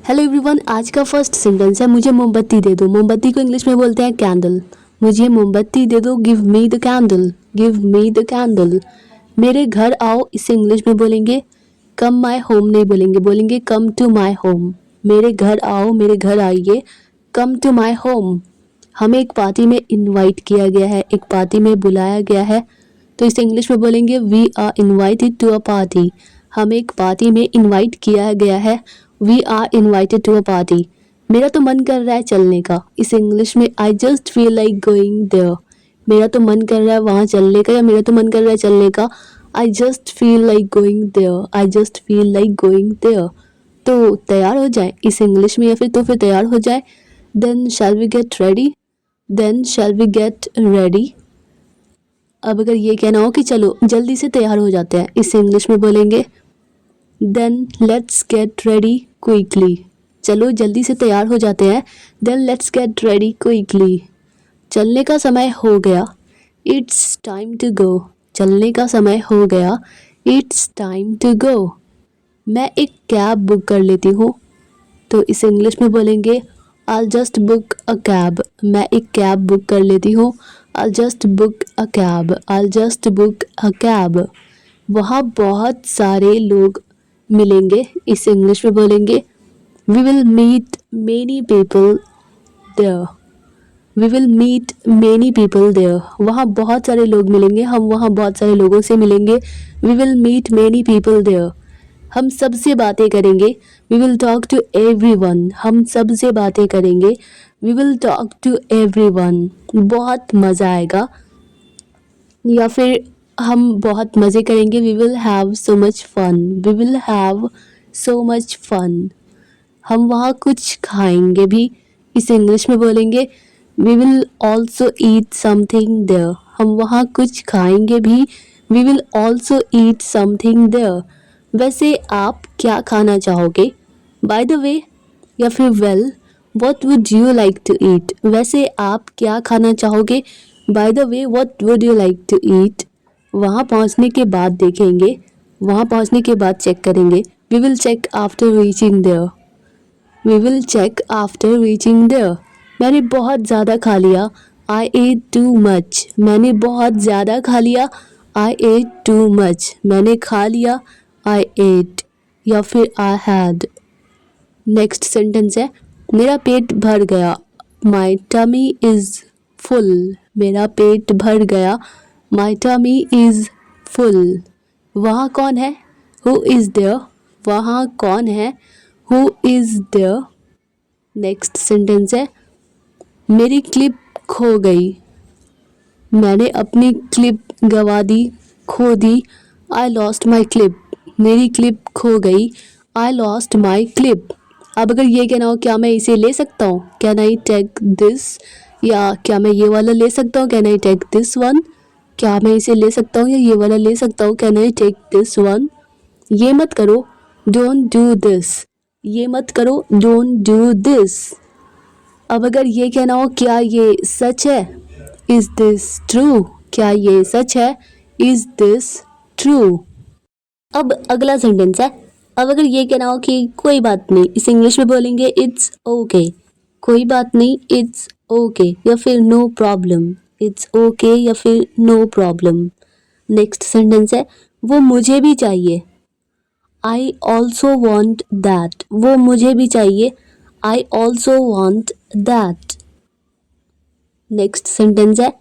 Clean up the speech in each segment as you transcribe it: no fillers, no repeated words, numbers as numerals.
Hello everyone, आज का first sentence है मुझे मोमबत्ती दे दो। मोमबत्ती को इंग्लिश में बोलते हैं कैंडल। मुझे मोमबत्ती दे दो, give me the candle, give me the candle. मेरे घर आओ, इसे इंग्लिश में बोलेंगे कम माई होम नहीं बोलेंगे, बोलेंगे कम टू माई होम। मेरे घर आओ, मेरे घर आइए, कम टू माई होम। हमें एक पार्टी में इनवाइट किया गया है, एक पार्टी में बुलाया गया है, तो इसे इंग्लिश में बोलेंगे we are invited to a party. हमें एक पार्टी में इनवाइट किया गया है, we are invited to a party. मेरा तो मन कर रहा है चलने का, इसे इंग्लिश में I just feel like going there. मेरा तो मन कर रहा है वहाँ चलने का, या मेरा तो मन कर रहा है चलने का, I just feel like going there, I just feel like going there. तो तैयार हो जाए, इसे इंग्लिश में, या फिर तो फिर तैयार हो जाए, then shall we get ready, then shall we get ready. अब अगर ये कहना हो कि चलो जल्दी से तैयार हो जाते हैं, इसे इंग्लिश में बोलेंगे then let's get ready quickly. चलो जल्दी से तैयार हो जाते हैं, then let's get ready quickly. चलने का समय हो गया, इट्स टाइम टू गो। चलने का समय हो गया, इट्स टाइम टू गो। मैं एक कैब बुक कर लेती हूँ, तो इसे इंग्लिश में बोलेंगे I'll just book a cab। मैं एक कैब बुक कर लेती हूँ, I'll just book a cab, I'll just book a cab। वहाँ बहुत सारे लोग मिलेंगे, इसे इंग्लिश में बोलेंगे We will meet many people there। We will meet many people there। वहाँ बहुत सारे लोग मिलेंगे, हम वहाँ बहुत सारे लोगों से मिलेंगे, We will meet many people there। हम सबसे बातें करेंगे, We will talk to everyone। हम सबसे बातें करेंगे, We will talk to everyone। बहुत मज़ा आएगा, या फिर हम बहुत मज़े करेंगे, We will have so much fun। We will have so much fun। हम वहाँ कुछ खाएंगे भी, इसे इंग्लिश में बोलेंगे We will also eat something there। हम वहाँ कुछ खाएंगे भी, We will also eat something there। वैसे आप क्या खाना चाहोगे? By the way, या फिर well, what would you like to eat? वैसे आप क्या खाना चाहोगे? By the way, what would you like to eat? वहाँ पहुँचने के बाद देखेंगे, वहाँ पहुँचने के बाद चेक करेंगे, We will check after reaching there। We will check after reaching there। मैंने बहुत ज़्यादा खा लिया, I ate too much। मैंने बहुत ज़्यादा खा लिया, I ate too much। मैंने खा लिया, I ate, या फिर I had। नेक्स्ट सेंटेंस है मेरा पेट भर गया, My tummy is full। मेरा पेट भर गया, My tummy is full। वहाँ कौन है? Who is there? वहाँ कौन है? Who is there? Next sentence है मेरी क्लिप खो गई, मैंने अपनी क्लिप गवा दी, खो दी, आई लॉस्ट माई क्लिप। मेरी क्लिप खो गई, आई लॉस्ट माई क्लिप। अब अगर ये कहना हो क्या मैं इसे ले सकता हूँ, कैन आई टेक दिस, या क्या मैं ये वाला ले सकता हूँ, can I take this one. क्या मैं इसे ले सकता हूँ या ये वाला ले सकता हूँ, can I take this one. ये मत करो, डोंट डू दिस। ये मत करो, डोंट डू दिस। अब अगर ये कहना हो क्या ये सच है, इज़ दिस ट्रू। क्या ये सच है, इज़ दिस ट्रू। अब अगला सेंटेंस है, अब अगर ये कहना हो कि कोई बात नहीं, इसे इंग्लिश में बोलेंगे इट्स ओके। कोई बात नहीं, इट्स ओके, या फिर नो प्रॉब्लम। इट्स ओके या फिर नो प्रॉब्लम। नेक्स्ट सेंटेंस है वो मुझे भी चाहिए, आई ऑल्सो वॉन्ट दैट। वो मुझे भी चाहिए, I also want that. Next sentence है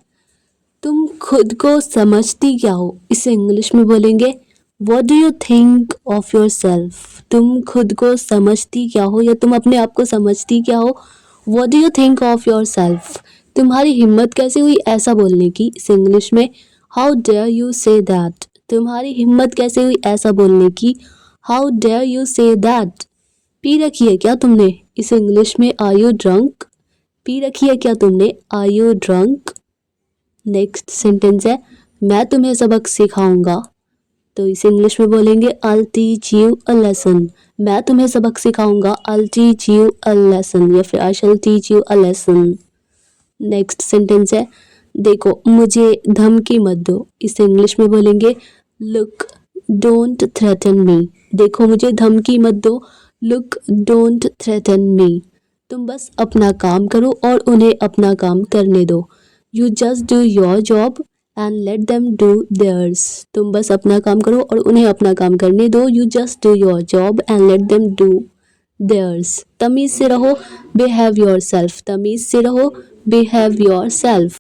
तुम खुद को समझती क्या हो, इसे इंग्लिश में बोलेंगे what do you think of your self. तुम खुद को समझती क्या हो, या तुम अपने आप को समझती क्या हो, what do you think of your self. तुम्हारी हिम्मत कैसे हुई ऐसा बोलने की, इसे इंग्लिश में how dare you say that. तुम्हारी हिम्मत कैसे हुई ऐसा बोलने की, how dare you say that. पी रखी है क्या तुमने, इसे इंग्लिश में आर यू ड्रंक। पी रखी है क्या तुमने, are you drunk. Next sentence है मैं तुम्हें सबक सिखाऊंगा, तो इसे इंग्लिश में बोलेंगे I'll teach you a lesson। मैं तुम्हें सबक सिखाऊंगा, I'll teach you a lesson, या फिर I shall teach you a lesson। Next sentence है देखो मुझे धमकी मत दो, इसे इंग्लिश में बोलेंगे लुक डोंट थ्रेटन मी। देखो मुझे धमकी मत दो, लुक डोंट थ्रेटन मी। तुम बस अपना काम करो और उन्हें अपना काम करने दो। You just do your job and let them do theirs. तुम बस अपना काम करो और उन्हें अपना काम करने दो। You just do your job and let them do theirs. तमीज से रहो, बिहेव योर सेल्फ। तमीज से रहो, बिहेव योर सेल्फ।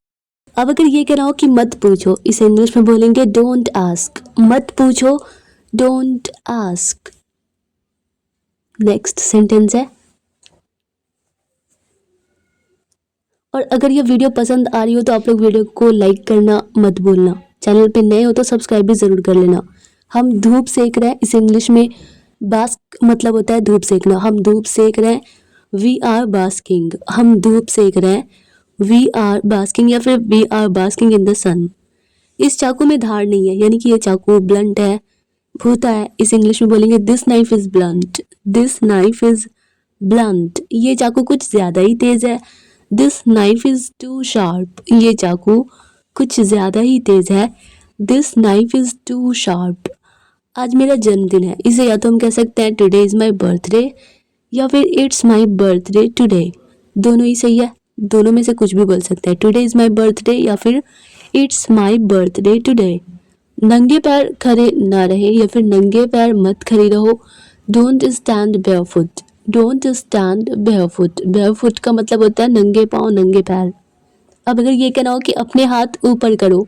अब अगर ये कहना हो कि मत पूछो, इसे इंग्लिश में बोलेंगे डोंट आस्क। मत पूछो, डोंट आस्क। नेक्स्ट सेंटेंस है, और अगर ये वीडियो पसंद आ रही हो तो आप लोग वीडियो को लाइक करना मत भूलना। चैनल पे नए हो तो सब्सक्राइब भी ज़रूर कर लेना। हम धूप सेक रहे हैं, इस इंग्लिश में बास्क मतलब होता है धूप सेकना। हम धूप सेक रहे हैं, वी आर बास्किंग। हम धूप सेक रहे हैं, वी आर बास्किंग, या फिर we are basking in the sun. इस चाकू में धार नहीं है, यानी कि ये चाकू ब्लंट है, होता है। इस इंग्लिश में बोलेंगे this knife is blunt. This knife is blunt. ये चाकू कुछ ज़्यादा ही तेज़ है। This knife is too sharp. ये चाकू कुछ ज़्यादा ही तेज़ है। This knife is too sharp. आज मेरा जन्मदिन है, इसे या तो हम कह सकते हैं टुडे इज़ माई बर्थडे, या फिर इट्स माई बर्थडे टुडे। दोनों ही सही है, दोनों में से कुछ भी बोल सकते हैं। टुडे इज़ माई बर्थडे या फिर इट्स माई बर्थडे टुडे। नंगे पैर खड़े ना रहे, या फिर नंगे पैर मत खड़ी रहो। Don't stand barefoot. Don't stand barefoot. Barefoot का मतलब होता है नंगे पाँव, नंगे पैर। अब अगर ये कहना हो कि अपने हाथ ऊपर करो,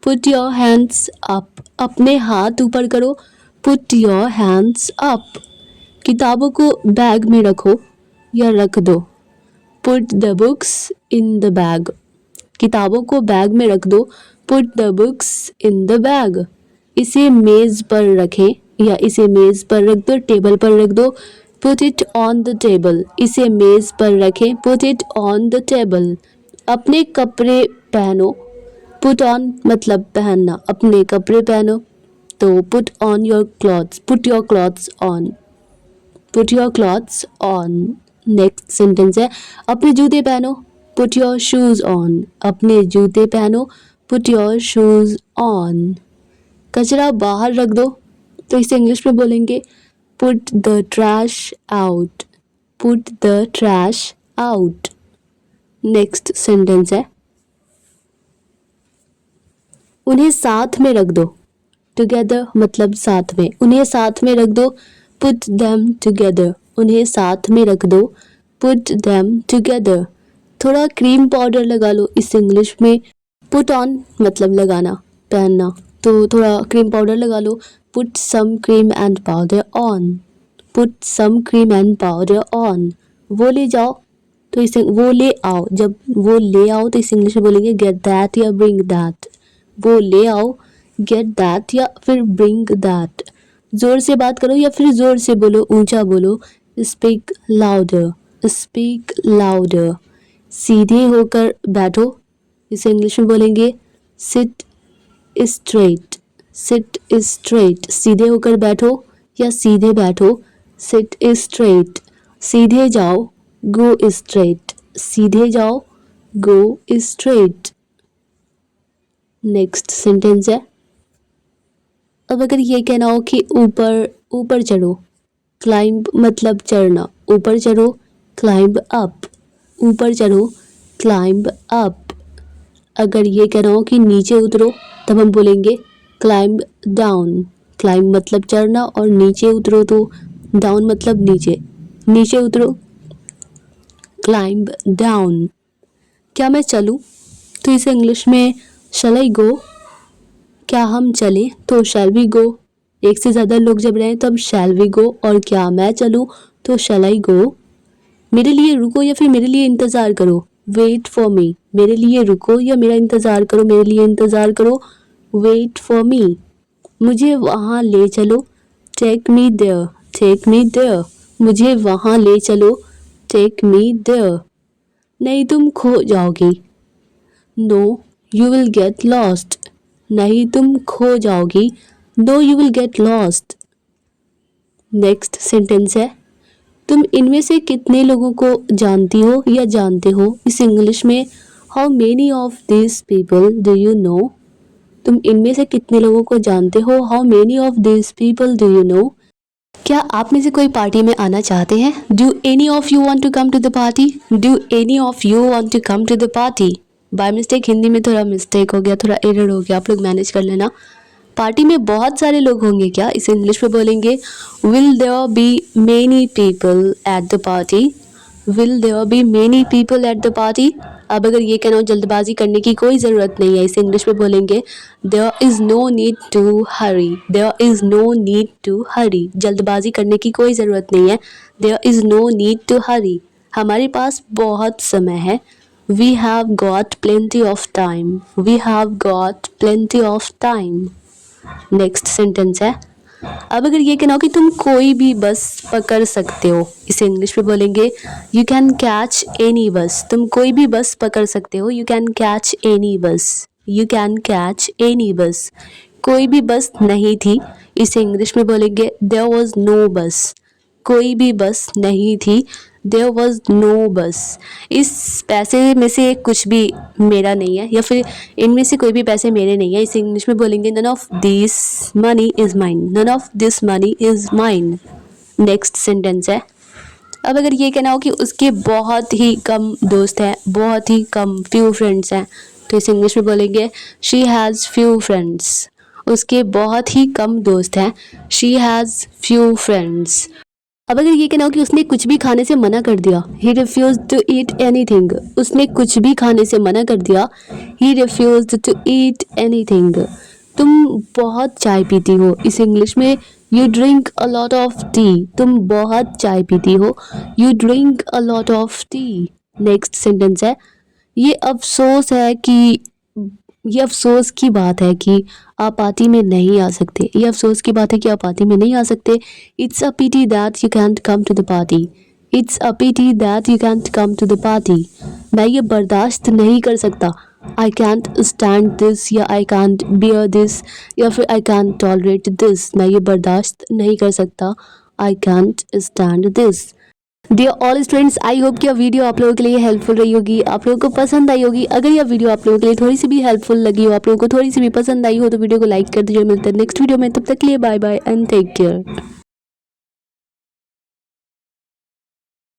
पुट योर हैंड्स अप। अपने हाथ ऊपर करो, पुट योर हैंड्स अप। किताबों को बैग में रखो या रख दो, put the books in the bag. किताबों को बैग में रख दो, put the books in the bag. इसे मेज़ पर रखें या इसे मेज़ पर रख दो, टेबल पर रख दो, put it on the table. इसे मेज़ पर रखें, put it on the table. अपने कपड़े पहनो, पुट ऑन मतलब पहनना, अपने कपड़े पहनो, तो put on your clothes. Put your clothes on. Put your clothes on. Next sentence है, अपने जूते पहनो, पुट योर शूज़ ऑन। अपने जूते पहनो, पुट योर शूज़ ऑन। कचरा बाहर रख दो, तो इसे इंग्लिश में बोलेंगे put the trash out. Put the trash out. Next sentence है, उन्हें साथ में रख दो। टुगेदर मतलब साथ में, उन्हें साथ में रख दो, पुट देम टुगेदर। उन्हें साथ में रख दो, पुट देम टुगेदर। थोड़ा क्रीम पाउडर लगा लो, इस इंग्लिश में पुट ऑन मतलब लगाना, पहनना, तो थोड़ा क्रीम पाउडर लगा लो, put some cream and powder on. Put some cream and powder on. वो ले जाओ, तो इसे वो ले आओ, जब वो ले आओ तो इस इंग्लिश में बोलेंगे गेट दैट या ब्रिंग दैट। वो ले आओ, गेट दैट या फिर ब्रिंग दैट। ज़ोर से बात करो या फिर ज़ोर से बोलो, ऊंचा बोलो, स्पीक लाउडर। Speak louder. सीधे होकर बैठो, इसे इंग्लिश में बोलेंगे सिट स्ट्रेट। Seat straight. सीधे होकर बैठो या सीधे बैठो, सिट स्ट्रेट। सीधे जाओ, गो स्ट्रेट। सीधे जाओ, गो स्ट्रेट। नेक्स्ट सेंटेंस है, अब अगर ये कहना हो कि ऊपर ऊपर चढ़ो, क्लाइंब मतलब चढ़ना, ऊपर चढ़ो, क्लाइंब अप। ऊपर चढ़ो, क्लाइंब अप। अगर ये कहना हो कि नीचे उतरो, तब हम बोलेंगे क्लाइंब डाउन। क्लाइंब मतलब चढ़ना और नीचे उतरो तो डाउन मतलब नीचे। नीचे उतरो, क्लाइंब डाउन। क्या मैं चलूँ, तो इसे इंग्लिश में शैल आई गो। क्या हम चलें, तो शैल वी गो। एक से ज़्यादा लोग जब रहें तब शैल वी गो, और क्या मैं चलूँ तो शैल आई गो। मेरे लिए रुको या फिर मेरे लिए इंतज़ार करो, वेट फॉर मी। मेरे लिए रुको या मेरा इंतज़ार करो, मेरे लिए इंतज़ार करो, वेट फॉर मी। मुझे वहाँ ले चलो, take me there. Take me there. मुझे वहाँ ले चलो, टेक मी देयर। नहीं तुम खो जाओगी, no you will get lost. नहीं तुम खो जाओगी, no you will get lost. Next sentence है, तुम इनमें से कितने लोगों को जानती हो या जानते हो, इस इंग्लिश में how many of this people do you know. तुम इनमें से कितने लोगों को जानते हो, how many of this people do you know. क्या आप में से कोई पार्टी में आना चाहते हैं? Do any of you want to come to the party? Do any of you want to come to the party? By mistake Hindi में थोड़ा मिस्टेक हो गया, थोड़ा एरर हो गया, आप लोग मैनेज कर लेना। पार्टी में बहुत सारे लोग होंगे क्या? इसे इंग्लिश में बोलेंगे will there be many people at the party? Will there be many people at the party? अब अगर ये कहना हो जल्दबाजी करने की कोई ज़रूरत नहीं है, इसे इंग्लिश में बोलेंगे there is no need to hurry. There is no need to hurry, जल्दबाजी करने की कोई ज़रूरत नहीं है। There is no need to hurry, हमारे पास बहुत समय है। We have got plenty of time. We have got plenty of time. Next sentence है, अब अगर ये कहना हो कि तुम कोई भी बस पकड़ सकते हो, इसे इंग्लिश में बोलेंगे यू कैन कैच एनी बस। तुम कोई भी बस पकड़ सकते हो, यू कैन कैच एनी बस। यू कैन कैच एनी बस। कोई भी बस नहीं थी, इसे इंग्लिश में बोलेंगे देयर वॉज नो बस। कोई भी बस नहीं थी, देयर वॉज नो बस। इस पैसे में से कुछ भी मेरा नहीं है, या फिर इनमें से कोई भी पैसे मेरे नहीं है, इसे इंग्लिश में बोलेंगे none of this money is mine. None of this money is mine. Next sentence है, अब अगर ये कहना हो कि उसके बहुत ही कम दोस्त हैं, बहुत ही कम, फ्यू फ्रेंड्स हैं, तो इसे इंग्लिश में बोलेंगे शी हैज़ फ्यू फ्रेंड्स। उसके बहुत ही कम दोस्त हैं, शी हैज़ फ्यू फ्रेंड्स। अब अगर ये कहना हो कि उसने कुछ भी खाने से मना कर दिया, he refuse to eat anything. उसने कुछ भी खाने से मना कर दिया, he refuse to eat anything. तुम बहुत चाय पीती हो, इस इंग्लिश में you drink a lot of tea. तुम बहुत चाय पीती हो, you drink a lot of tea. Next sentence है, ये अफसोस है कि ये अफसोस की बात है कि आप पार्टी में नहीं आ सकते। ये अफसोस की बात है कि आप पार्टी में नहीं आ सकते। It's a pity that you can't come to the party. It's a pity that you can't come to the party. मैं ये बर्दाश्त नहीं कर सकता। आई कैंट स्टैंड दिस, या आई कैंट बियर दिस, या फिर आई कैंट टॉलरेट दिस। मैं ये बर्दाश्त नहीं कर सकता। I can't stand this. Dear all students, I hope कि यह वीडियो आप लोगों के लिए हेल्पफुल रही होगी, आप लोगों को पसंद आई होगी। अगर यह वीडियो आप लोगों के लिए थोड़ी सी भी हेल्पफुल लगी हो, आप लोगों को थोड़ी सी भी पसंद आई हो, तो वीडियो को लाइक कर दीजिए। मिलते हैं नेक्स्ट वीडियो में, तब तक के लिए bye bye and take care.